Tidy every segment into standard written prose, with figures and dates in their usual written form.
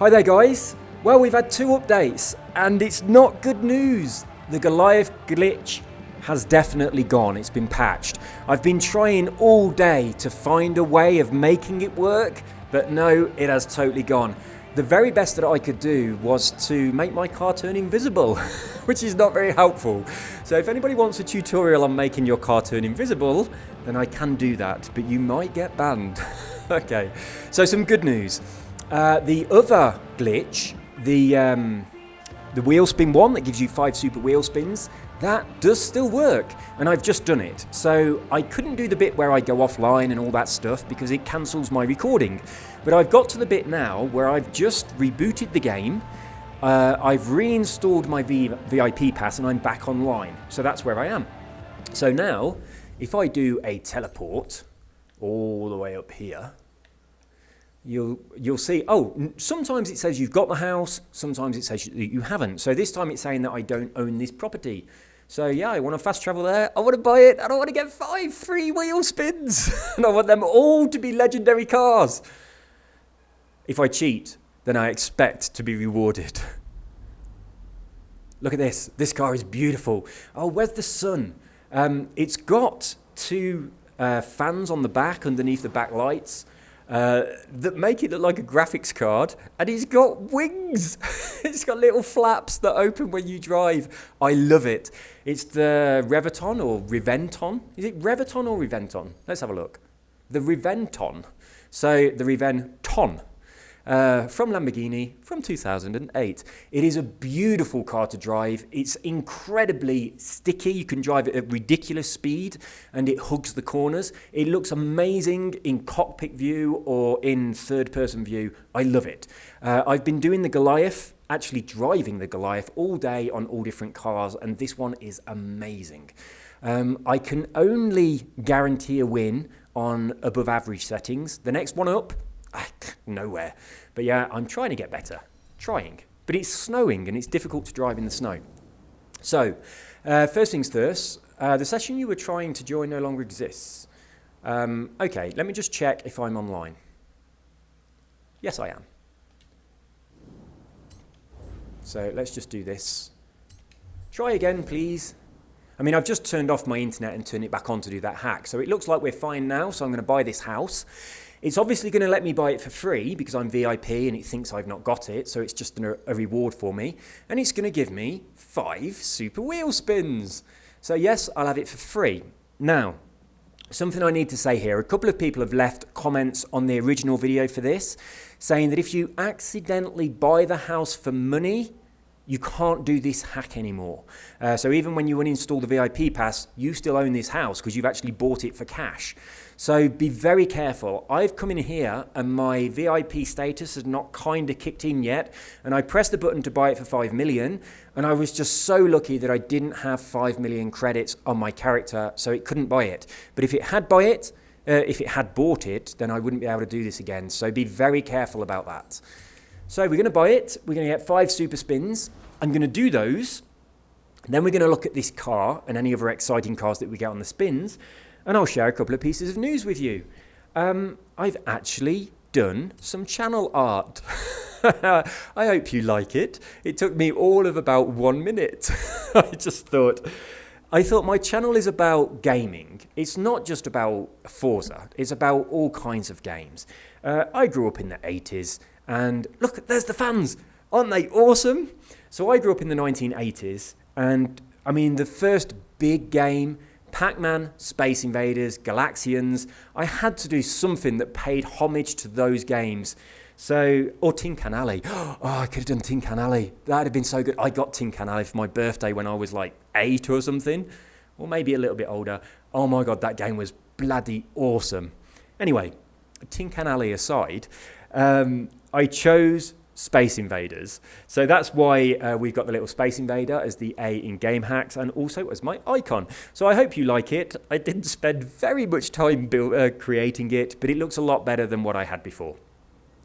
Hi there guys. Well, we've had 2 updates and it's not good news. The Goliath Glitch has definitely gone. It's been patched. I've been trying all day to find a way of making it work, but no, it has totally gone. The very best that I could do was to make my car turn invisible, which is not very helpful. So if anybody wants a tutorial on making your car turn invisible, then I can do that, but you might get banned. Okay, so some good news. The other glitch, the wheel spin one that gives you 5 super wheel spins, that does still work, and I've just done it. So I couldn't do the bit where I go offline and all that stuff because it cancels my recording. But I've got to the bit now where I've just rebooted the game, I've reinstalled my VIP pass and I'm back online. So that's where I am. So now, if I do a teleport all the way up here, you'll see, oh, sometimes it says you've got the house, sometimes it says you haven't. So this time it's saying that I don't own this property. So yeah, I want to fast travel there, I want to buy it, and I want to get 5 free wheel spins. And I want them all to be legendary cars. If I cheat, then I expect to be rewarded. Look at this, this car is beautiful. Oh, where's the sun? It's got 2 fans on the back underneath the back lights. That make it look like a graphics card, and it's got wings. It's got little flaps that open when you drive. I love it. It's the Reventon or Reventon. Is it Reventon or Reventon? Let's have a look. The Reventon. So the Reventon. From Lamborghini from 2008. It is a beautiful car to drive. It's incredibly sticky. You can drive it at ridiculous speed and it hugs the corners. It looks amazing in cockpit view or in third-person view. I love it. I've been doing the Goliath, actually driving the Goliath all day on all different cars, and this one is amazing. I can only guarantee a win on above average settings. The next one up, nowhere. But yeah, I'm trying to get better. Trying. But it's snowing and it's difficult to drive in the snow. So, first things first, the session you were trying to join no longer exists. Okay, let me just check if I'm online. Yes, I am. So let's just do this. Try again, please. I mean, I've just turned off my internet and turned it back on to do that hack. So it looks like we're fine now, so I'm going to buy this house. It's obviously going to let me buy it for free because I'm VIP and it thinks I've not got it, so it's just a reward for me. And it's going to give me 5 super wheel spins. So yes, I'll have it for free. Now, something I need to say here. A couple of people have left comments on the original video for this, saying that if you accidentally buy the house for money, you can't do this hack anymore. So even when you uninstall the VIP pass, you still own this house because you've actually bought it for cash. So be very careful. I've come in here and my VIP status has not kind of kicked in yet. And I pressed the button to buy it for 5 million. And I was just so lucky that I didn't have 5 million credits on my character, so it couldn't buy it. But if it had bought it, then I wouldn't be able to do this again. So be very careful about that. So we're going to buy it. We're going to get 5 super spins. I'm going to do those. Then we're going to look at this car and any other exciting cars that we get on the spins. And I'll share a couple of pieces of news with you. I've actually done some channel art. I hope you like it. It took me all of about 1 minute. I thought my channel is about gaming. It's not just about Forza. It's about all kinds of games. I grew up in the 80s. And look, there's the fans. Aren't they awesome? So I grew up in the 1980s. And I mean, the first big game, Pac-Man, Space Invaders, Galaxians, I had to do something that paid homage to those games. So, or Tin Can Alley. Oh, I could have done Tin Can Alley. That'd have been so good. I got Tin Can Alley for my birthday when I was like 8 or something, or maybe a little bit older. Oh my God, that game was bloody awesome. Anyway, Tin Can Alley aside, I chose Space Invaders. So that's why we've got the little Space Invader as the A in game hacks and also as my icon. So I hope you like it. I didn't spend very much time creating it, but it looks a lot better than what I had before.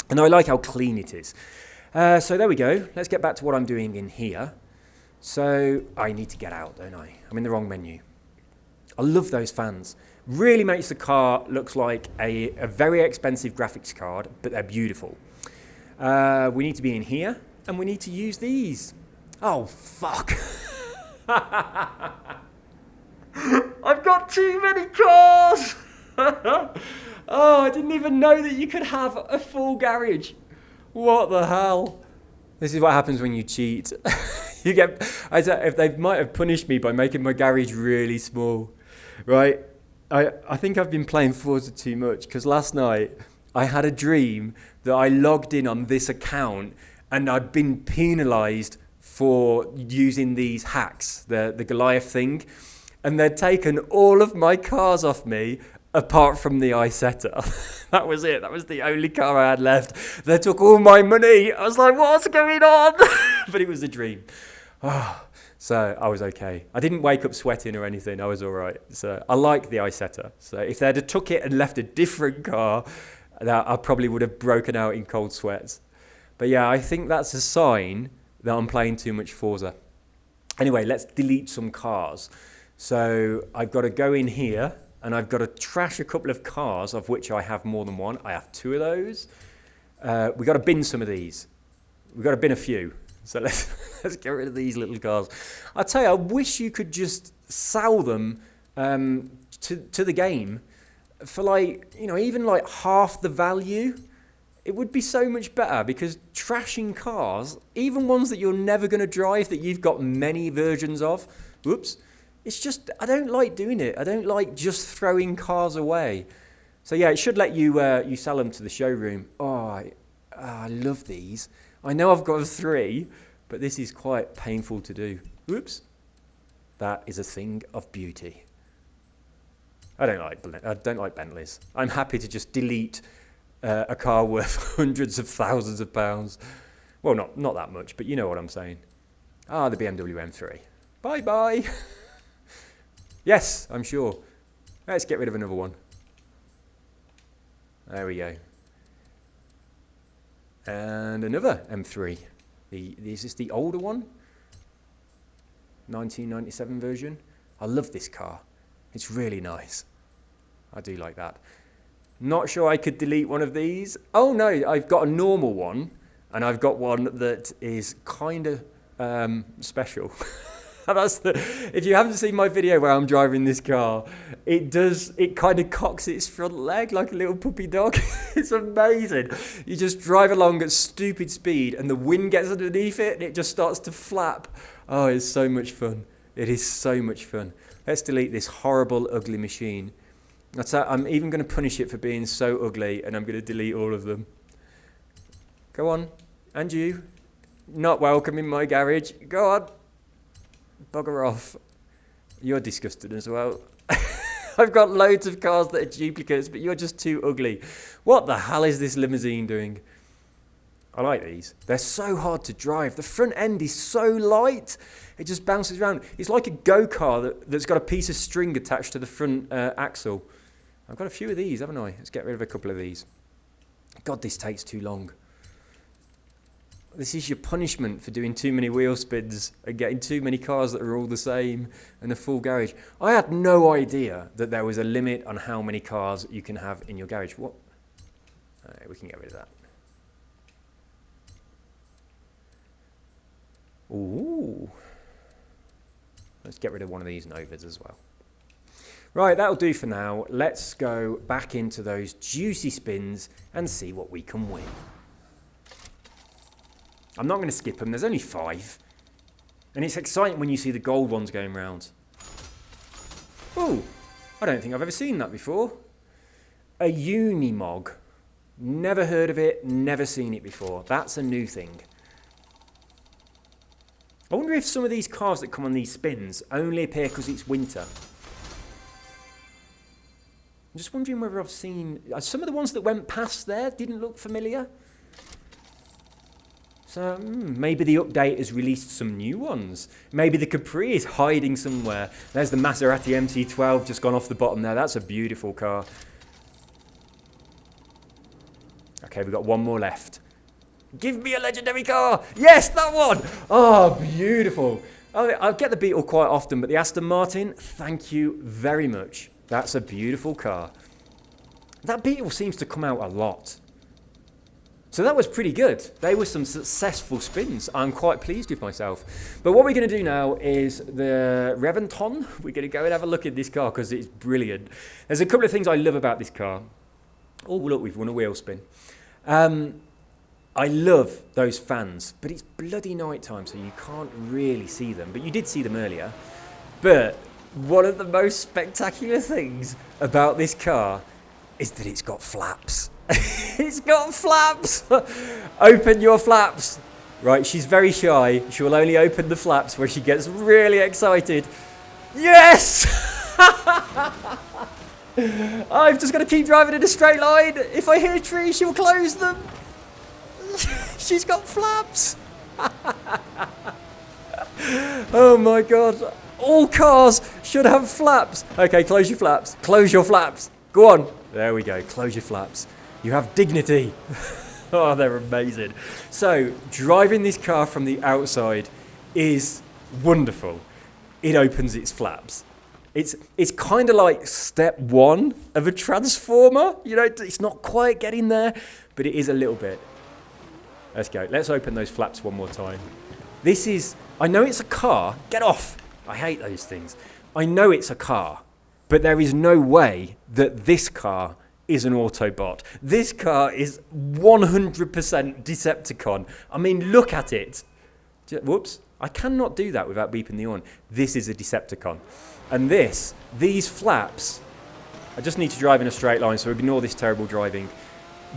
And I like how clean it is. So there we go. Let's get back to what I'm doing in here. So I need to get out, don't I? I'm in the wrong menu. I love those fans. Really makes the car look like a very expensive graphics card, but they're beautiful. We need to be in here, and we need to use these. Oh, fuck. I've got too many cars. Oh, I didn't even know that you could have a full garage. What the hell? This is what happens when you cheat. You get, if they might have punished me by making my garage really small, right? I think I've been playing Forza too much, because last night I had a dream that I logged in on this account and I'd been penalised for using these hacks, the Goliath thing, and they'd taken all of my cars off me apart from the Isetta. That was it. That was the only car I had left. They took all my money. I was like, what's going on? But it was a dream. Oh, so I was okay. I didn't wake up sweating or anything. I was all right. So I like the Isetta. So if they'd have took it and left a different car, I probably would have broken out in cold sweats. But yeah, I think that's a sign that I'm playing too much Forza. Anyway, let's delete some cars. So I've got to go in here and I've got to trash a couple of cars, of which I have more than one. I have 2 of those. We've got to bin some of these. We've got to bin a few. So let's get rid of these little cars. I tell you, I wish you could just sell them to the game for, like, you know, even like half the value. It would be so much better, because trashing cars, even ones that you're never going to drive, that you've got many versions of, whoops, it's just, I don't like doing it. I don't like just throwing cars away. So yeah, it should let you you sell them to the showroom. Oh, I love these. I know I've got 3, but this is quite painful to do. Whoops. That is a thing of beauty. I don't like Bentleys. I'm happy to just delete a car worth hundreds of thousands of pounds. Well, not that much, but you know what I'm saying. Ah, the BMW M3. Bye-bye. Yes, I'm sure. Let's get rid of another one. There we go. And another M3. Is this the older one? 1997 version. I love this car. It's really nice. I do like that. Not sure I could delete one of these. Oh no, I've got a normal one, and I've got one that is kind of special. If you haven't seen my video where I'm driving this car, it kind of cocks its front leg like a little puppy dog. It's amazing. You just drive along at stupid speed and the wind gets underneath it and it just starts to flap. Oh, it's so much fun. It is so much fun. Let's delete this horrible, ugly machine. I'm even going to punish it for being so ugly, and I'm going to delete all of them. Go on. And you. Not welcome in my garage. Go on. Bugger off. You're disgusting as well. I've got loads of cars that are duplicates, but you're just too ugly. What the hell is this limousine doing? I like these. They're so hard to drive. The front end is so light. It just bounces around. It's like a go-car that's got a piece of string attached to the front axle. I've got a few of these, haven't I? Let's get rid of a couple of these. God, this takes too long. This is your punishment for doing too many wheel spins and getting too many cars that are all the same and a full garage. I had no idea that there was a limit on how many cars you can have in your garage. What? Right, we can get rid of that. Ooh. Let's get rid of one of these Novas as well. Right, that'll do for now. Let's go back into those juicy spins and see what we can win. I'm not going to skip them. There's only 5. And it's exciting when you see the gold ones going round. Ooh, I don't think I've ever seen that before. A Unimog. Never heard of it, never seen it before. That's a new thing. I wonder if some of these cars that come on these spins only appear because it's winter. I'm just wondering whether I've seen... Some of the ones that went past there didn't look familiar. So maybe the update has released some new ones. Maybe the Capri is hiding somewhere. There's the Maserati MT-12 just gone off the bottom there. That's a beautiful car. Okay, we've got one more left. Give me a legendary car. Yes, that one. Oh, beautiful. I get the Beetle quite often, but the Aston Martin, thank you very much. That's a beautiful car. That Beetle seems to come out a lot. So that was pretty good. They were some successful spins. I'm quite pleased with myself. But what we're going to do now is the Reventon. We're going to go and have a look at this car because it's brilliant. There's a couple of things I love about this car. Oh, look, we've won a wheel spin. I love those fans, but it's bloody night time, so you can't really see them. But you did see them earlier. But one of the most spectacular things about this car is that it's got flaps. It's got flaps. Open your flaps. Right, she's very shy. She will only open the flaps when she gets really excited. Yes! I've just got to keep driving in a straight line. If I hit a tree, she'll close them. She's got flaps. Oh my God. All cars should have flaps. Okay, close your flaps. Close your flaps. Go on. There we go. Close your flaps. You have dignity. Oh, they're amazing. So, driving this car from the outside is wonderful. It opens its flaps. It's kind of like step one of a transformer. You know, it's not quite getting there, but it is a little bit. Let's go. Let's open those flaps one more time. This is, I know it's a car. Get off. I hate those things. I know it's a car, but there is no way that this car is an Autobot. This car is 100% Decepticon. I mean, look at it. Whoops. I cannot do that without beeping the horn. This is a Decepticon. And these flaps, I just need to drive in a straight line, so ignore this terrible driving.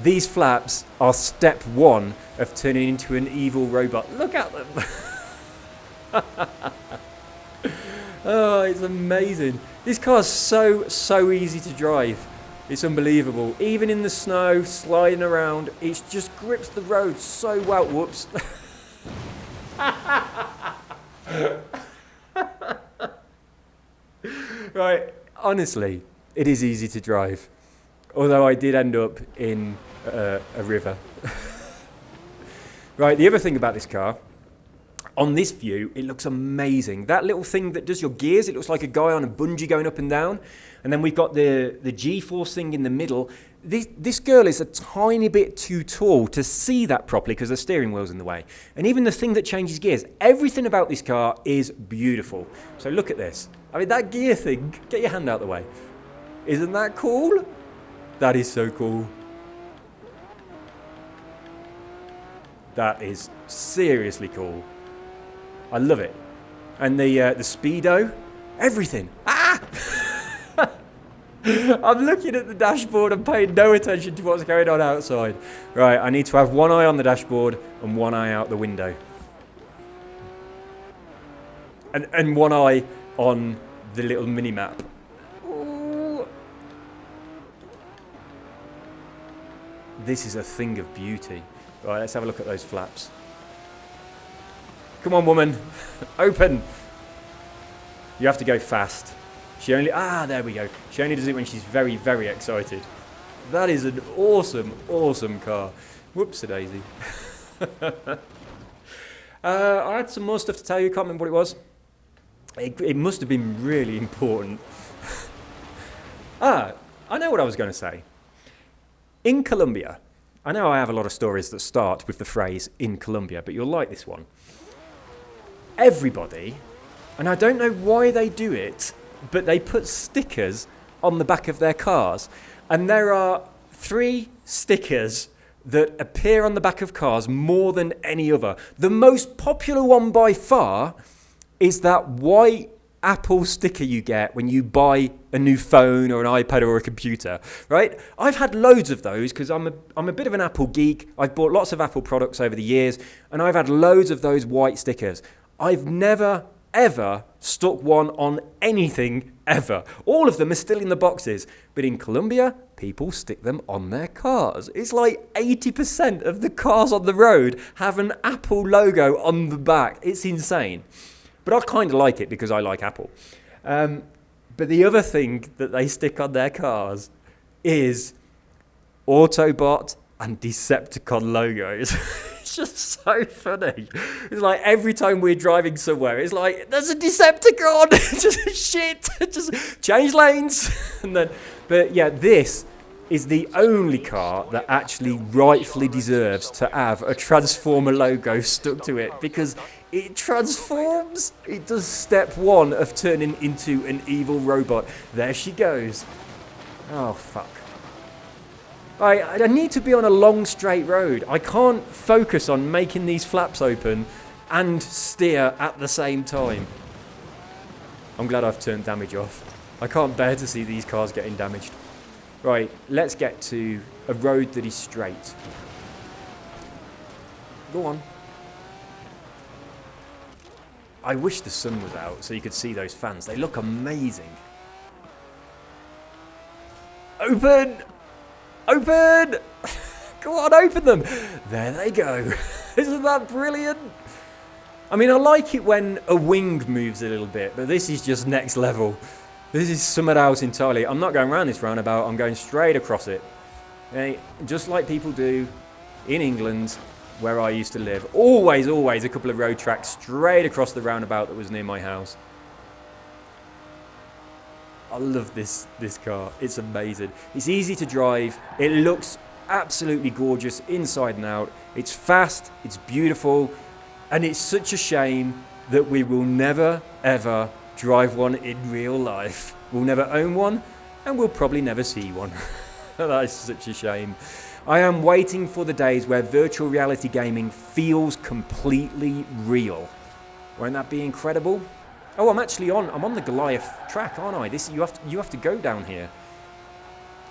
These flaps are step one of turning into an evil robot. Look at them. Oh, it's amazing. This car's so easy to drive. It's unbelievable. Even in the snow, sliding around, it just grips the road so well. Whoops. Right, honestly, it is easy to drive. Although I did end up in a river. Right, the other thing about this car, on this view, it looks amazing. That little thing that does your gears, it looks like a guy on a bungee going up and down. And then we've got the G-force thing in the middle. This girl is a tiny bit too tall to see that properly because the steering wheel's in the way. And even the thing that changes gears, everything about this car is beautiful. So look at this. I mean, that gear thing, get your hand out the way. Isn't that cool? That is so cool. That is seriously cool. I love it. And the speedo, everything. Ah! I'm looking at the dashboard and paying no attention to what's going on outside. Right, I need to have one eye on the dashboard and one eye out the window. And one eye on the little mini-map. Ooh. This is a thing of beauty. Right, let's have a look at those flaps. Come on, woman. Open. You have to go fast. She only... there we go. She only does it when she's very, very excited. That is an awesome, awesome car. Whoops-a-daisy. I had some more stuff to tell you. Can't remember what it was. It must have been really important. I know what I was going to say. In Colombia... I know I have a lot of stories that start with the phrase, in Colombia, but you'll like this one. Everybody, and I don't know why they do it, but they put stickers on the back of their cars. And there are 3 stickers that appear on the back of cars more than any other. The most popular one by far is that white Apple sticker you get when you buy a new phone or an iPad or a computer, right? I've had loads of those because I'm a bit of an Apple geek. I've bought lots of Apple products over the years, and I've had loads of those white stickers. I've never, ever stuck one on anything, ever. All of them are still in the boxes. But in Colombia, people stick them on their cars. It's like 80% of the cars on the road have an Apple logo on the back. It's insane. But I kind of like it because I like Apple. But the other thing that they stick on their cars is Autobot and Decepticon logos. It's just so funny. It's like every time we're driving somewhere, it's like, there's a Decepticon. Just shit. Just change lanes. And then, but yeah, this is the only car that actually rightfully deserves to have a Transformer logo stuck to it, because it transforms. It does step one of turning into an evil robot. There she goes. Oh, fuck. I need to be on a long straight road. I can't focus on making these flaps open and steer at the same time. I'm glad I've turned damage off. I can't bear to see these cars getting damaged. Right, let's get to a road that is straight. Go on. I wish the sun was out so you could see those fans. They look amazing. Open! Open! Go on, open them! There they go. Isn't that brilliant? I mean, I like it when a wing moves a little bit, but this is just next level. This is somewhere else entirely. I'm not going around this roundabout, I'm going straight across it. Okay? Just like people do in England, where I used to live. Always a couple of road tracks straight across the roundabout that was near my house. I love this car. It's amazing. It's easy to drive. It looks absolutely gorgeous inside and out. It's fast, it's beautiful, and it's such a shame that we will never, ever drive one in real life. We'll never own one, and we'll probably never see one. That is such a shame. I am waiting for the days where virtual reality gaming feels completely real. Won't that be incredible? Oh, I'm on the Goliath track, aren't I? You have to go down here.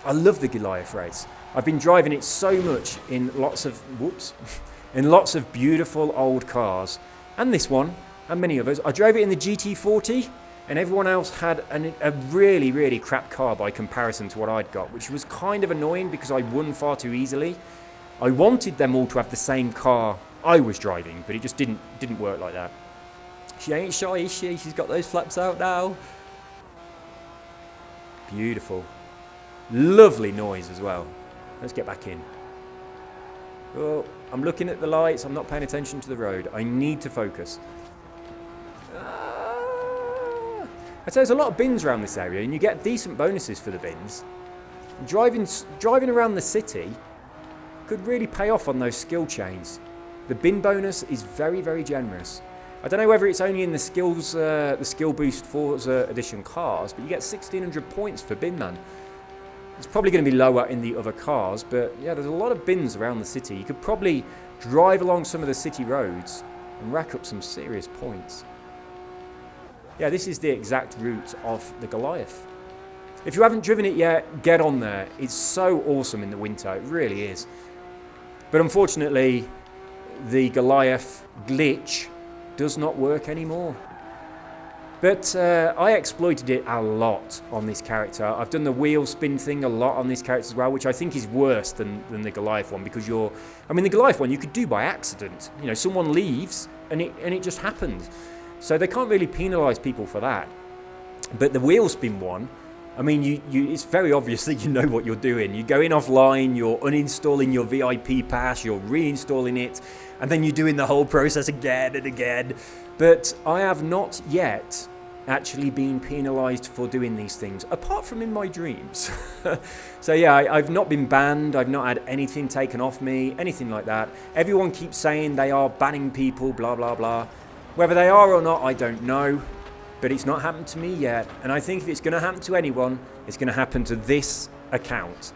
I love the Goliath race. I've been driving it so much in lots of beautiful old cars, and this one, and many others. I drove it in the GT40, and everyone else had a really, really crap car by comparison to what I'd got, which was kind of annoying because I won far too easily. I wanted them all to have the same car I was driving, but it just didn't work like that. She ain't shy, is she? She's got those flaps out now. Beautiful. Lovely noise as well. Let's get back in. Oh, I'm looking at the lights. I'm not paying attention to the road. I need to focus. I'd say there's a lot of bins around this area, and you get decent bonuses for the bins. Driving around the city could really pay off on those skill chains. The bin bonus is very, very generous. I don't know whether it's only in the skill boost Forza edition cars, but you get 1,600 points for bin man. It's probably going to be lower in the other cars, but yeah, there's a lot of bins around the city. You could probably drive along some of the city roads and rack up some serious points. Yeah, this is the exact route of the Goliath. If you haven't driven it yet, get on there. It's so awesome in the winter, it really is. But unfortunately, the Goliath Glitch does not work anymore. But I exploited it a lot on this character. I've done the wheel spin thing a lot on this character as well, which I think is worse than the Goliath one, because the Goliath one you could do by accident. You know, someone leaves and it just happened. So they can't really penalise people for that. But the wheel spin one, I mean, it's very obvious that you know what you're doing. You're going offline, you're uninstalling your VIP pass, you're reinstalling it, and then you're doing the whole process again and again. But I have not yet actually been penalised for doing these things, apart from in my dreams. So yeah, I've not been banned, I've not had anything taken off me, anything like that. Everyone keeps saying they are banning people, blah, blah, blah. Whether they are or not, I don't know. But it's not happened to me yet, and I think if it's going to happen to anyone, it's going to happen to this account.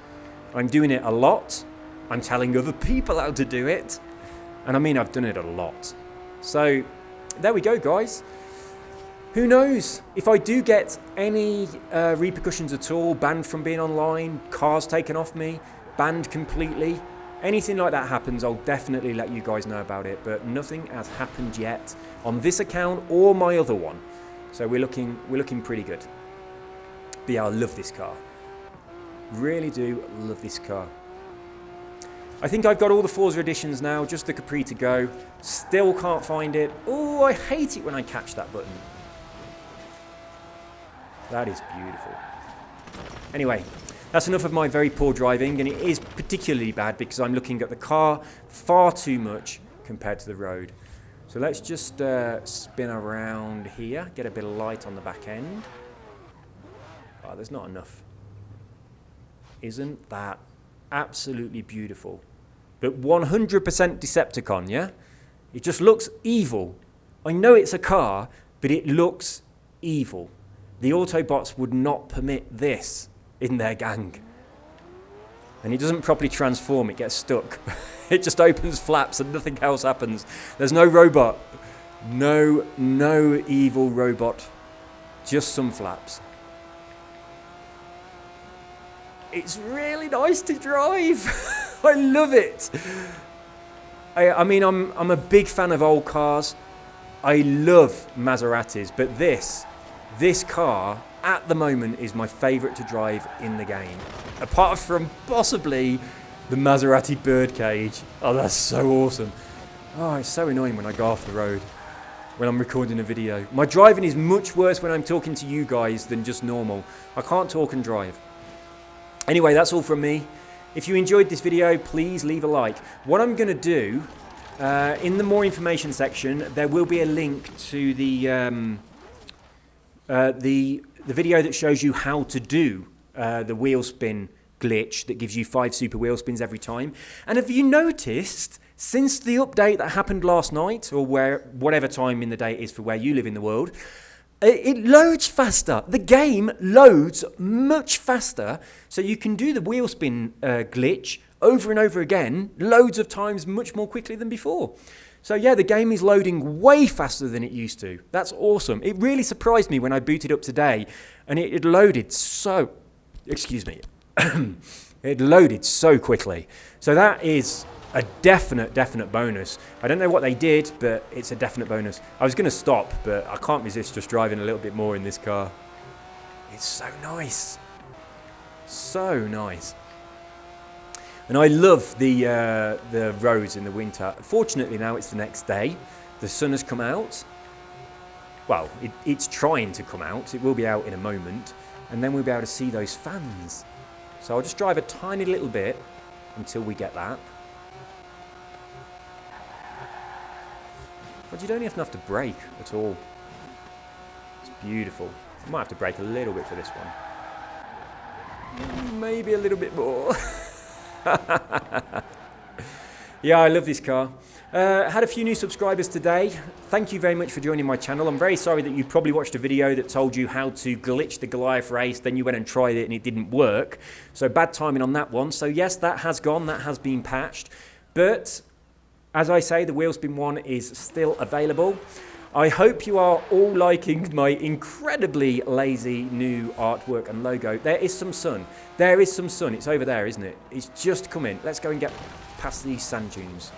I'm doing it a lot, I'm telling other people how to do it, and I mean I've done it a lot. So, there we go guys. Who knows, if I do get any repercussions at all, banned from being online, cars taken off me, banned completely, anything like that happens, I'll definitely let you guys know about it, but nothing has happened yet on this account or my other one. So we're looking pretty good. But yeah, I love this car. Really do love this car. I think I've got all the Forza editions now, just the Capri to go. Still can't find it. Oh, I hate it when I catch that button. That is beautiful. Anyway, that's enough of my very poor driving, and it is particularly bad because I'm looking at the car far too much compared to the road. So let's just spin around here, get a bit of light on the back end. Oh, there's not enough. Isn't that absolutely beautiful? But 100% Decepticon, yeah? It just looks evil. I know it's a car, but it looks evil. The Autobots would not permit this in their gang. And it doesn't properly transform, it gets stuck. It just opens flaps and nothing else happens. There's no robot. No evil robot. Just some flaps. It's really nice to drive. I love it. I mean, I'm a big fan of old cars. I love Maseratis, but this car at the moment is my favourite to drive in the game. Apart from possibly the Maserati Birdcage. Oh, that's so awesome. Oh, it's so annoying when I go off the road when I'm recording a video. My driving is much worse when I'm talking to you guys than just normal. I can't talk and drive. Anyway, that's all from me. If you enjoyed this video, please leave a like. What I'm going to do, in the more information section, there will be a link to the video that shows you how to do the wheel spin glitch that gives you 5 super wheel spins every time. And have you noticed, since the update that happened last night, or whatever time in the day it is for where you live in the world, it loads faster. The game loads much faster, so you can do the wheel spin glitch over and over again, loads of times much more quickly than before. So yeah, the game is loading way faster than it used to. That's awesome. It really surprised me when I booted up today, and it loaded so... Excuse me. It loaded so quickly. So that is a definite bonus. I don't know what they did, but it's a definite bonus. I was going to stop, but I can't resist just driving a little bit more in this car. It's so nice. So nice. And I love the roads in the winter. Fortunately now it's the next day. The sun has come out. Well, it's trying to come out. It will be out in a moment. And then we'll be able to see those fans. So I'll just drive a tiny little bit until we get that. But you don't even have to brake at all. It's beautiful. I might have to brake a little bit for this one. Maybe a little bit more. Yeah, I love this car. Had a few new subscribers today. Thank you very much for joining my channel. I'm very sorry that you probably watched a video that told you how to glitch the Goliath race, then you went and tried it and it didn't work. So bad timing on that one. So yes, that has gone, that has been patched. But as I say, the Wheelspin one is still available. I hope you are all liking my incredibly lazy new artwork and logo. There is some sun. There is some sun. It's over there, isn't it? It's just come in. Let's go and get past these sand dunes.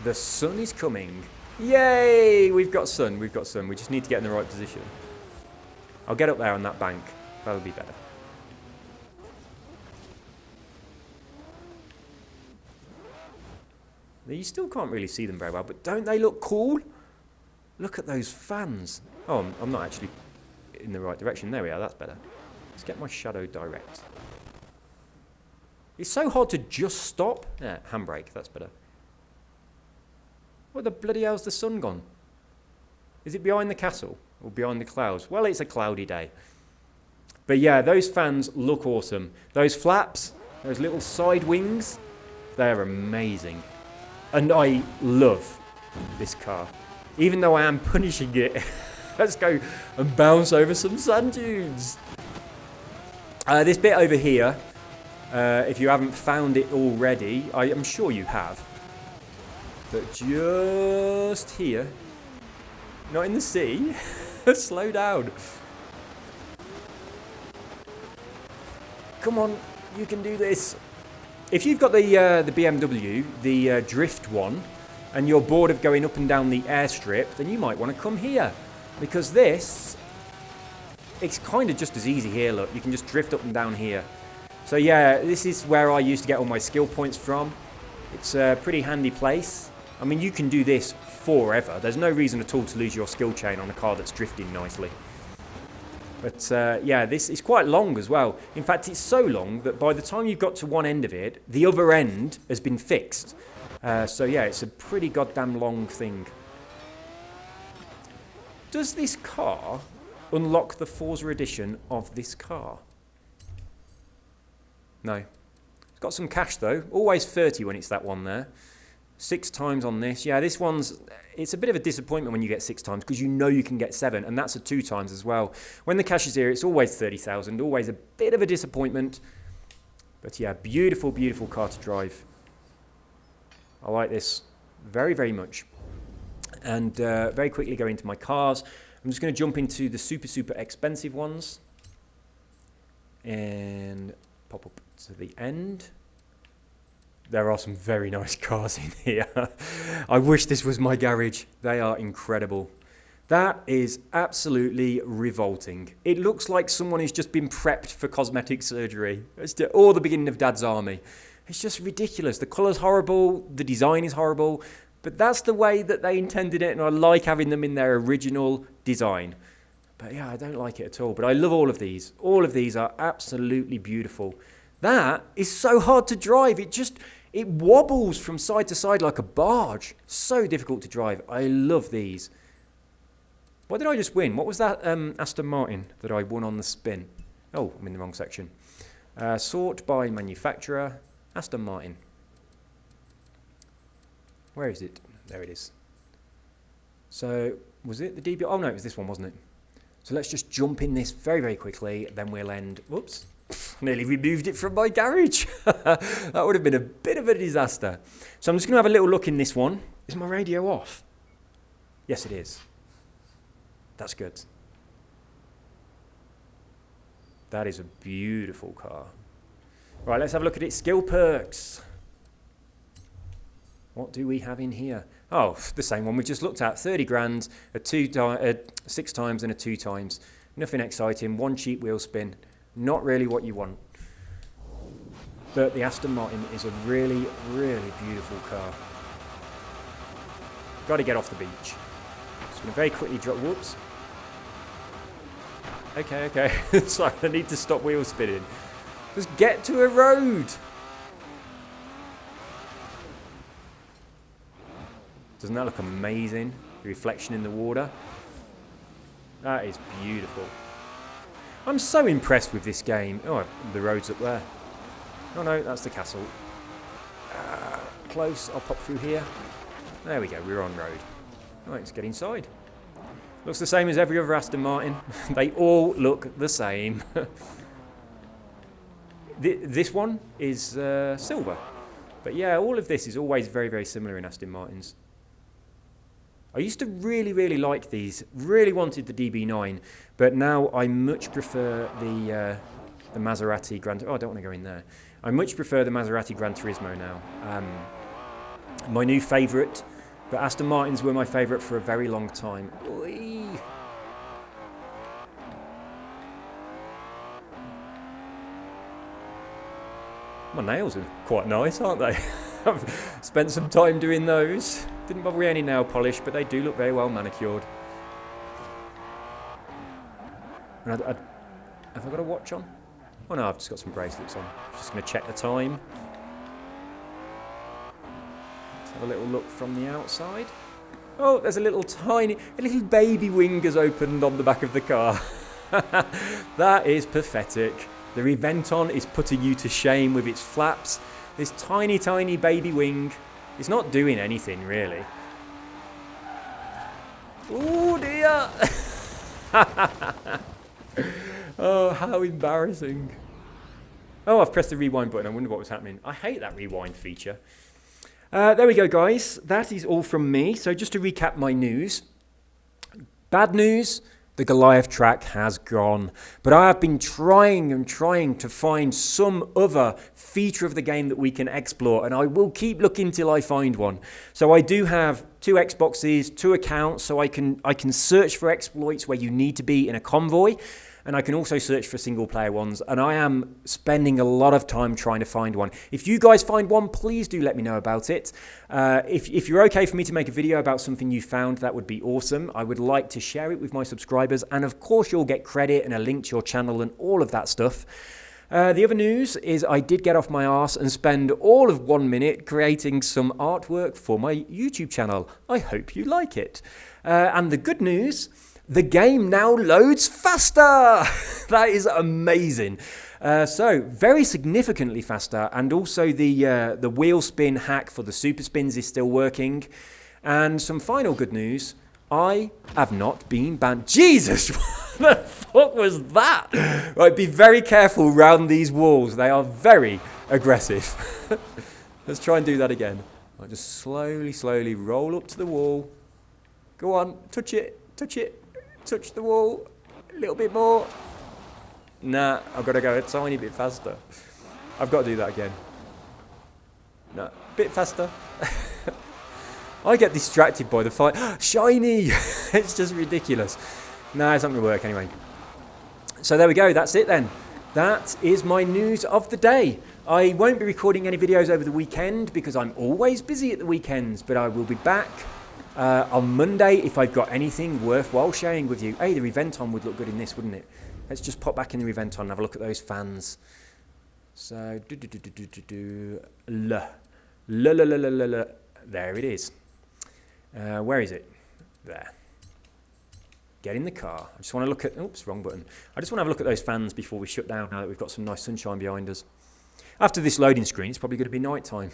The sun is coming. Yay! We've got sun. We've got sun. We just need to get in the right position. I'll get up there on that bank. That'll be better. You still can't really see them very well, but don't they look cool? Look at those fans. Oh, I'm not actually in the right direction. There we are. That's better. Let's get my shadow direct. It's so hard to just stop. Yeah, handbrake. That's better. What the bloody hell's the sun gone? Is it behind the castle or behind the clouds? Well, it's a cloudy day. But yeah, those fans look awesome. Those flaps, those little side wings, they're amazing. And I love this car. Even though I am punishing it. Let's go and bounce over some sand dunes. This bit over here, if you haven't found it already, I am sure you have. But just here, not in the sea, slow down. Come on, you can do this. If you've got the BMW, the drift one, and you're bored of going up and down the airstrip, then you might want to come here. Because this, it's kind of just as easy here, look. You can just drift up and down here. So yeah, this is where I used to get all my skill points from. It's a pretty handy place. I mean, you can do this forever. There's no reason at all to lose your skill chain on a car that's drifting nicely. But yeah, this is quite long as well. In fact, it's so long that by the time you've got to one end of it, the other end has been fixed. So yeah, it's a pretty goddamn long thing. Does this car unlock the Forza edition of this car? No. It's got some cash though. Always 30 when it's that one there. 6 times on this. Yeah, this one's... It's a bit of a disappointment when you get 6 times because you know you can get 7, and that's a 2 times as well. When the cash is here, it's always 30,000. Always a bit of a disappointment. But yeah, beautiful, beautiful car to drive. I like this very, very much. And very quickly go into my cars. I'm just going to jump into the super, super expensive ones. And pop up to the end. There are some very nice cars in here. I wish this was my garage. They are incredible. That is absolutely revolting. It looks like someone who's just been prepped for cosmetic surgery. Or the beginning of Dad's Army. It's just ridiculous. The colour's horrible. The design is horrible. But that's the way that they intended it, and I like having them in their original design. But yeah, I don't like it at all. But I love all of these. All of these are absolutely beautiful. That is so hard to drive. It wobbles from side to side like a barge. So difficult to drive. I love these. What did I just win? What was that Aston Martin that I won on the spin? Oh, I'm in the wrong section. Sort by manufacturer. Aston Martin. Where is it? There it is. So, was it the DB? Oh no, it was this one, wasn't it? So let's just jump in this very, very quickly. Then we'll end... Whoops. Nearly removed it from my garage. That would have been a bit of a disaster. So I'm just going to have a little look in this one. Is my radio off? Yes, it is. That's good. That is a beautiful car. Right, let's have a look at its skill perks. What do we have in here? Oh, the same one we just looked at. 30 grand, 6 times and a 2 times. Nothing exciting. 1 cheap wheel spin. Not really what you want. But the Aston Martin is a really, really beautiful car. Got to get off the beach. Just going to very quickly drop... Whoops. Okay. Sorry, I need to stop wheel spinning. Just get to a road. Doesn't that look amazing? The reflection in the water. That is beautiful. I'm so impressed with this game. Oh, the road's up there. Oh no, that's the castle. Close, I'll pop through here. There we go, we're on road. Right, let's get inside. Looks the same as every other Aston Martin. They all look the same. This one is silver. But yeah, all of this is always very, very similar in Aston Martins. I used to really, really like these. Really wanted the DB9, but now I much prefer the Maserati Gran... Oh, I don't want to go in there. I much prefer the Maserati Gran Turismo now. My new favourite, but Aston Martins were my favourite for a very long time. Oy. My nails are quite nice, aren't they? I've spent some time doing those. Didn't bother with any nail polish, but they do look very well manicured. And have I got a watch on? Oh no, I've just got some bracelets on. Just going to check the time. Let's have a little look from the outside. Oh, there's a little baby wing has opened on the back of the car. That is pathetic. The Reventon is putting you to shame with its flaps. This tiny, tiny baby wing is not doing anything, really. Oh, dear. Oh, how embarrassing. Oh, I've pressed the rewind button. I wonder what was happening. I hate that rewind feature. There we go, guys. That is all from me. So just to recap my news. Bad news. The Goliath track has gone, but I have been trying to find some other feature of the game that we can explore, and I will keep looking till I find one. So I do have 2 Xboxes, 2 accounts, so I can search for exploits where you need to be in a convoy, and I can also search for single player ones, and I am spending a lot of time trying to find one. If you guys find one, please do let me know about it. If you're okay for me to make a video about something you found, that would be awesome. I would like to share it with my subscribers, and of course you'll get credit and a link to your channel and all of that stuff. The other news is I did get off my arse and spend all of 1 minute creating some artwork for my YouTube channel. I hope you like it. And the good news, The game now loads faster. That is amazing. So very significantly faster, and also the wheel spin hack for the super spins is still working. And some final good news, I have not been banned. Jesus, what the fuck was that? Right, be very careful around these walls. They are very aggressive. Let's try and do that again. I'll just slowly roll up to the wall. Go on, touch it, touch the wall. A little bit more. Nah, I've got to go a tiny bit faster. I've got to do that again. No, bit faster. I get distracted by the fight. Shiny! It's just ridiculous. No, it's not going to work anyway. So there we go. That's it then. That is my news of the day. I won't be recording any videos over the weekend because I'm always busy at the weekends, but I will be back on Monday if I've got anything worthwhile sharing with you. Hey, the Reventon would look good in this, wouldn't it? Let's just pop back in the Reventon and have a look at those fans. So, there it is. Where is it? There. Get in the car. I just want to look at... Oops, wrong button. I just want to have a look at those fans before we shut down now that we've got some nice sunshine behind us. After this loading screen, it's probably going to be night time.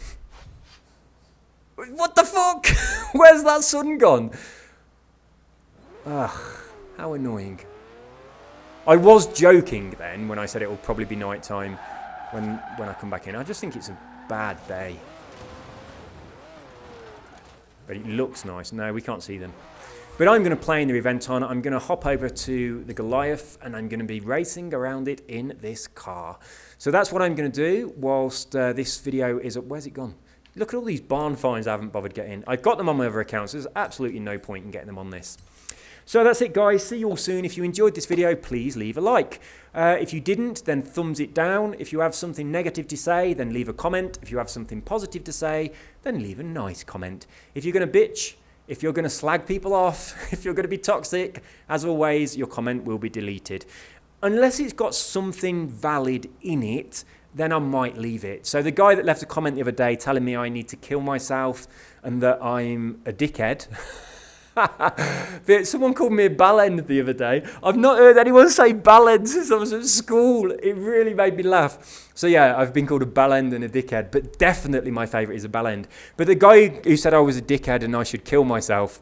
What the fuck? Where's that sun gone? Ugh, how annoying. I was joking then when I said it will probably be night time when I come back in. I just think it's a bad day. But it looks nice. No, we can't see them. But I'm going to play in the Reventon. I'm going to hop over to the Goliath and I'm going to be racing around it in this car. So that's what I'm going to do whilst this video is up. Where's it gone? Look at all these barn finds I haven't bothered getting. I've got them on my other accounts. So there's absolutely no point in getting them on this. So that's it, guys. See you all soon. If you enjoyed this video, please leave a like. If you didn't, then thumbs it down. If you have something negative to say, then leave a comment. If you have something positive to say, then leave a nice comment. If you're going to bitch, if you're going to slag people off, if you're going to be toxic, as always, your comment will be deleted. Unless it's got something valid in it, then I might leave it. So the guy that left a comment the other day telling me I need to kill myself and that I'm a dickhead... Someone called me a ballend the other day. I've not heard anyone say ballend since I was at school. It really made me laugh. So yeah, I've been called a ballend and a dickhead, but definitely my favourite is a ballend. But the guy who said I was a dickhead and I should kill myself,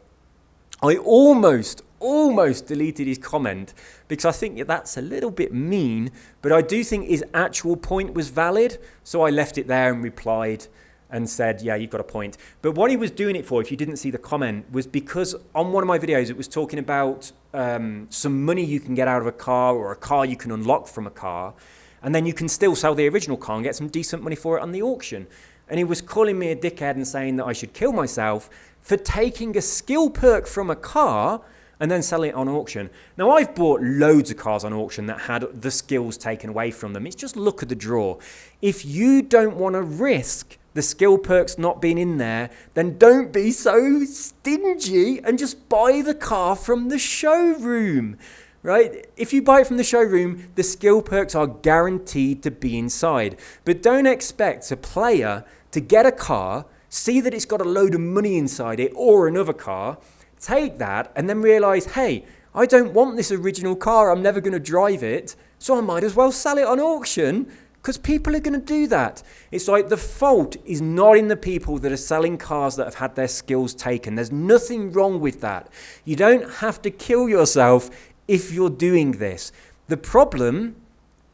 I almost deleted his comment because I think that's a little bit mean, but I do think his actual point was valid, so I left it there and replied and said, yeah, you've got a point. But what he was doing it for, if you didn't see the comment, was because on one of my videos, it was talking about some money you can get out of a car or a car you can unlock from a car, and then you can still sell the original car and get some decent money for it on the auction. And he was calling me a dickhead and saying that I should kill myself for taking a skill perk from a car and then selling it on auction. Now, I've bought loads of cars on auction that had the skills taken away from them. It's just look at the draw. If you don't want to risk the skill perks not being in there, then don't be so stingy and just buy the car from the showroom, right? If you buy it from the showroom, the skill perks are guaranteed to be inside. But don't expect a player to get a car, see that it's got a load of money inside it or another car, take that and then realize, hey, I don't want this original car, I'm never going to drive it, so I might as well sell it on auction. Because people are going to do that. It's like the fault is not in the people that are selling cars that have had their skills taken. There's nothing wrong with that. You don't have to kill yourself if you're doing this. The problem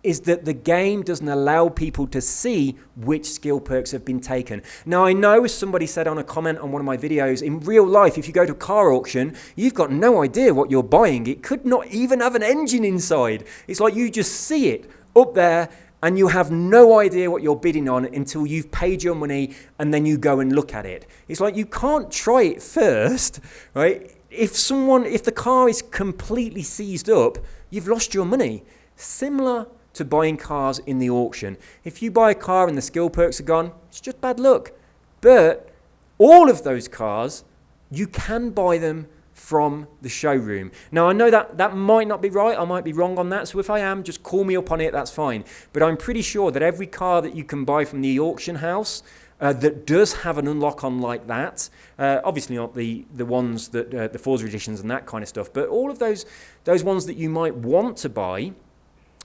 is that the game doesn't allow people to see which skill perks have been taken. Now, I know, as somebody said on a comment on one of my videos, in real life, if you go to a car auction, you've got no idea what you're buying. It could not even have an engine inside. It's like you just see it up there, and you have no idea what you're bidding on until you've paid your money and then you go and look at it. It's like you can't try it first, right? If the car is completely seized up, you've lost your money. Similar to buying cars in the auction. If you buy a car and the skill perks are gone, it's just bad luck. But all of those cars, you can buy them from the showroom. Now, I know that might not be right. I might be wrong on that. So if I am, just call me up on it. That's fine. But I'm pretty sure that every car that you can buy from the auction house that does have an unlock on like that. Obviously not the ones that the Forza editions and that kind of stuff, but all of those ones that you might want to buy,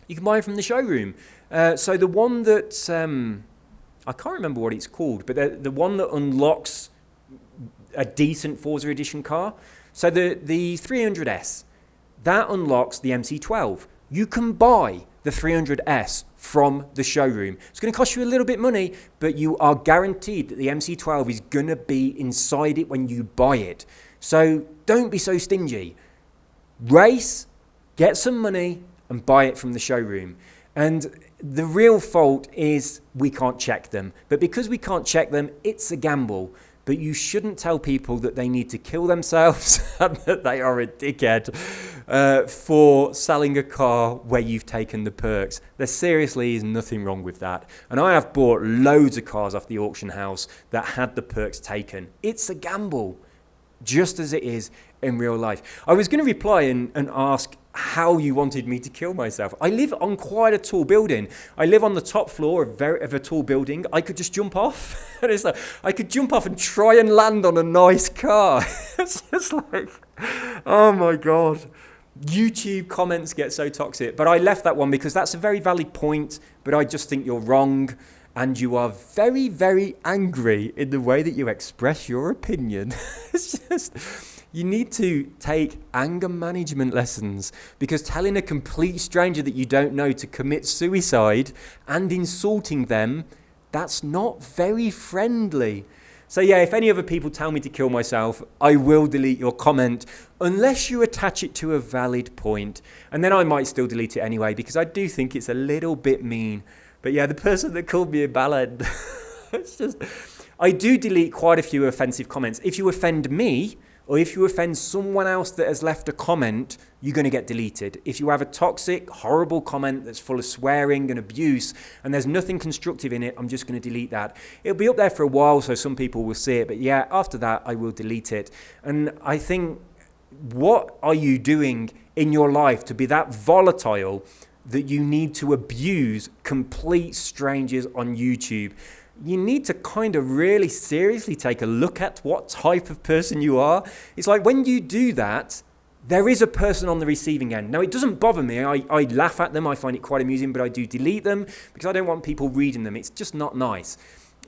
you can buy from the showroom. So the one that I can't remember what it's called, but the one that unlocks a decent Forza edition car. So the 300S, that unlocks the MC12. You can buy the 300S from the showroom. It's going to cost you a little bit of money, but you are guaranteed that the MC12 is going to be inside it when you buy it. So don't be so stingy. Race, get some money, and buy it from the showroom. And the real fault is we can't check them. But because we can't check them, it's a gamble. But you shouldn't tell people that they need to kill themselves and that they are a dickhead for selling a car where you've taken the perks. There seriously is nothing wrong with that. And I have bought loads of cars off the auction house that had the perks taken. It's a gamble, just as it is in real life. I was going to reply and ask how you wanted me to kill myself. I live on quite a tall building. I live on the top floor of a tall building. I could just jump off. And it's like, I could jump off and try and land on a nice car. It's just like, oh my God. YouTube comments get so toxic. But I left that one because that's a very valid point, but I just think you're wrong. And you are very, very angry in the way that you express your opinion. It's just, you need to take anger management lessons, because telling a complete stranger that you don't know to commit suicide and insulting them, that's not very friendly. So yeah, if any other people tell me to kill myself, I will delete your comment unless you attach it to a valid point. And then I might still delete it anyway, because I do think it's a little bit mean. But yeah, the person that called me a ballad, it's just, I do delete quite a few offensive comments. If you offend me, or if you offend someone else that has left a comment, you're going to get deleted. If you have a toxic, horrible comment that's full of swearing and abuse, and there's nothing constructive in it, I'm just going to delete that. It'll be up there for a while, so some people will see it. But yeah, after that, I will delete it. And I think, what are you doing in your life to be that volatile that you need to abuse complete strangers on YouTube? You need to kind of really seriously take a look at what type of person you are. It's like when you do that, there is a person on the receiving end. Now, it doesn't bother me. I laugh at them. I find it quite amusing, but I do delete them because I don't want people reading them. It's just not nice.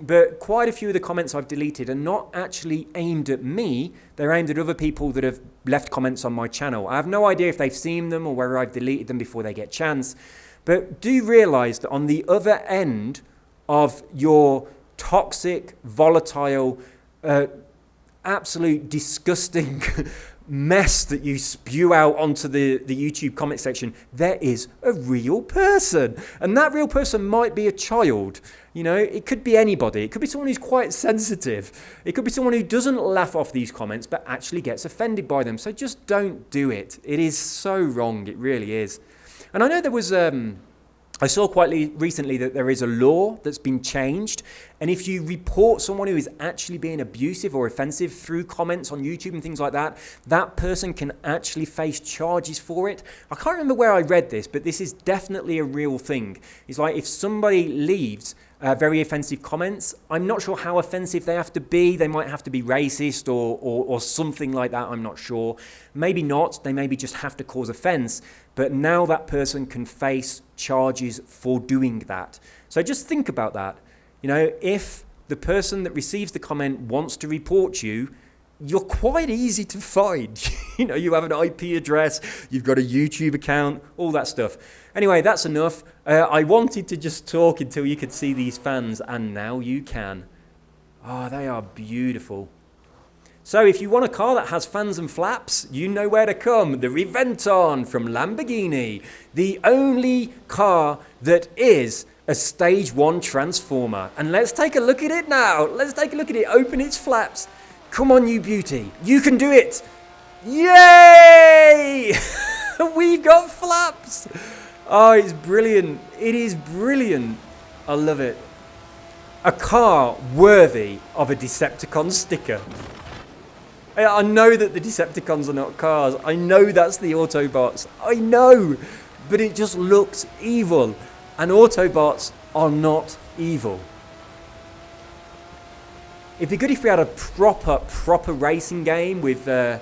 But quite a few of the comments I've deleted are not actually aimed at me. They're aimed at other people that have left comments on my channel. I have no idea if they've seen them or whether I've deleted them before they get chance. But do realise that on the other end of your toxic, volatile, absolute disgusting mess that you spew out onto the YouTube comment section, there is a real person. And that real person might be a child. You know, it could be anybody. It could be someone who's quite sensitive. It could be someone who doesn't laugh off these comments but actually gets offended by them. So just don't do it. It is so wrong. It really is. And I know there was I saw quite recently that there is a law that's been changed, and if you report someone who is actually being abusive or offensive through comments on YouTube and things like that, that person can actually face charges for it. I can't remember where I read this, but this is definitely a real thing. It's like if somebody leaves very offensive comments, I'm not sure how offensive they have to be. They might have to be racist or something like that. I'm not sure. Maybe not. They maybe just have to cause offense. But now that person can face charges for doing that. So just think about that. You know, if the person that receives the comment wants to report you, you're quite easy to find. You know, you have an IP address, you've got a YouTube account, all that stuff. Anyway, that's enough. I wanted to just talk until you could see these fans, and now you can. Oh, they are beautiful. So if you want a car that has fans and flaps, you know where to come. The Reventon from Lamborghini. The only car that is a stage 1 transformer. And let's take a look at it now. Let's take a look at it. Open its flaps. Come on, you beauty. You can do it. Yay! We've got flaps. Oh, it's brilliant. It is brilliant. I love it. A car worthy of a Decepticon sticker. I know that the Decepticons are not cars. I know that's the Autobots. I know. But it just looks evil. And Autobots are not evil. It'd be good if we had a proper racing game with all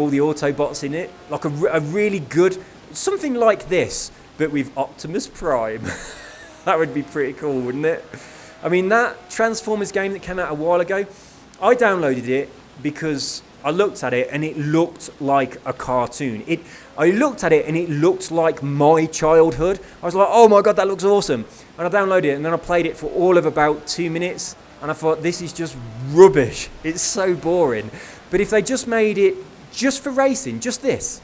the Autobots in it. Like a really good, something like this, but with Optimus Prime. That would be pretty cool, wouldn't it? I mean, that Transformers game that came out a while ago, I downloaded it because I looked at it and it looked like a cartoon. I looked at it and it looked like my childhood. I was like, oh my God, that looks awesome. And I downloaded it and then I played it for all of about 2 minutes. And I thought, this is just rubbish. It's so boring. But if they just made it just for racing, just this,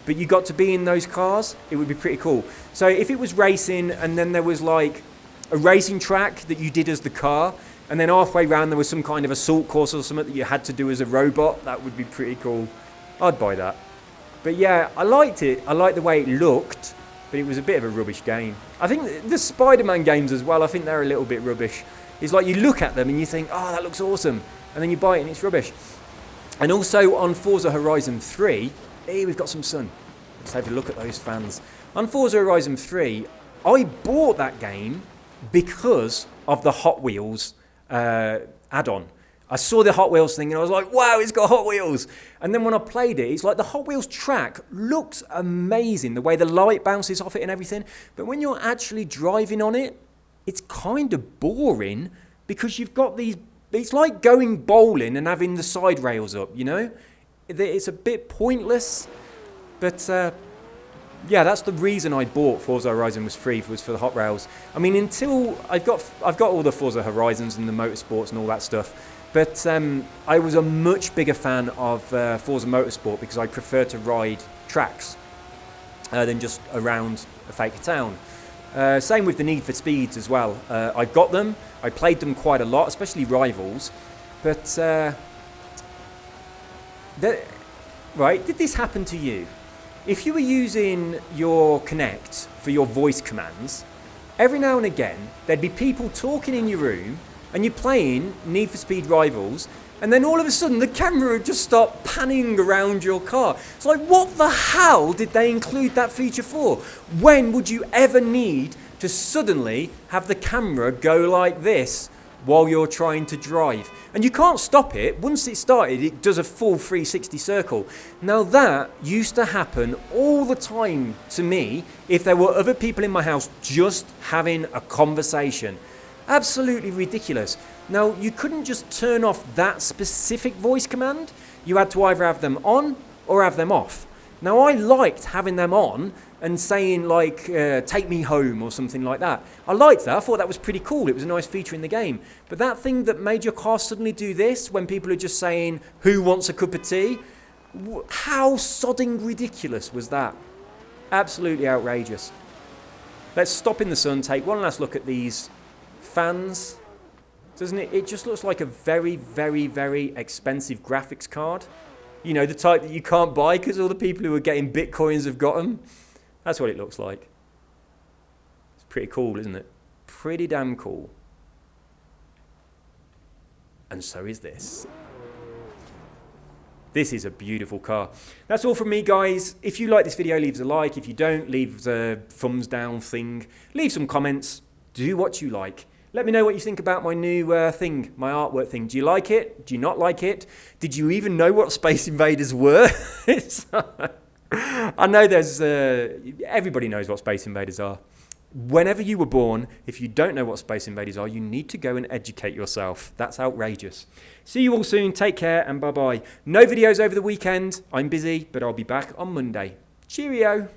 but you got to be in those cars, it would be pretty cool. So if it was racing and then there was like a racing track that you did as the car, and then halfway round there was some kind of assault course or something that you had to do as a robot, that would be pretty cool. I'd buy that. But yeah, I liked it. I liked the way it looked, but it was a bit of a rubbish game. I think the Spider-Man games as well, I think they're a little bit rubbish. It's like you look at them and you think, oh, that looks awesome. And then you buy it and it's rubbish. And also on Forza Horizon 3, hey, we've got some sun. Let's have a look at those fans. On Forza Horizon 3, I bought that game because of the Hot Wheels add-on. I saw the Hot Wheels thing and I was like, wow, it's got Hot Wheels. And then when I played it, it's like the Hot Wheels track looks amazing, the way the light bounces off it and everything. But when you're actually driving on it, it's kind of boring because you've got these, it's like going bowling and having the side rails up, you know? It's a bit pointless, but yeah, that's the reason I bought Forza Horizon was free, was for the hot rails. I mean, until I've got all the Forza Horizons and the motorsports and all that stuff, but I was a much bigger fan of Forza Motorsport because I prefer to ride tracks than just around a fake town. Same with the Need for Speeds as well. I got them, I played them quite a lot, especially Rivals, but right, did this happen to you? If you were using your Kinect for your voice commands, every now and again, there'd be people talking in your room and you're playing Need for Speed Rivals, and then all of a sudden the camera would just start panning around your car. It's like, what the hell did they include that feature for? When would you ever need to suddenly have the camera go like this while you're trying to drive? And you can't stop it. Once it started, it does a full 360 circle. Now that used to happen all the time to me if there were other people in my house just having a conversation. Absolutely ridiculous. Now, you couldn't just turn off that specific voice command. You had to either have them on or have them off. Now, I liked having them on and saying, like, take me home or something like that. I liked that. I thought that was pretty cool. It was a nice feature in the game. But that thing that made your car suddenly do this when people are just saying, who wants a cup of tea? How sodding ridiculous was that? Absolutely outrageous. Let's stop in the sun, take one last look at these fans. Doesn't it? It just looks like a very, very, very expensive graphics card. You know, the type that you can't buy because all the people who are getting bitcoins have got them. That's what it looks like. It's pretty cool, isn't it? Pretty damn cool. And so is this. This is a beautiful car. That's all from me, guys. If you like this video, leave us a like. If you don't, leave the thumbs down thing. Leave some comments. Do what you like. Let me know what you think about my new thing, my artwork thing. Do you like it? Do you not like it? Did you even know what Space Invaders were? I know there's... everybody knows what Space Invaders are. Whenever you were born, if you don't know what Space Invaders are, you need to go and educate yourself. That's outrageous. See you all soon. Take care and bye-bye. No videos over the weekend. I'm busy, but I'll be back on Monday. Cheerio.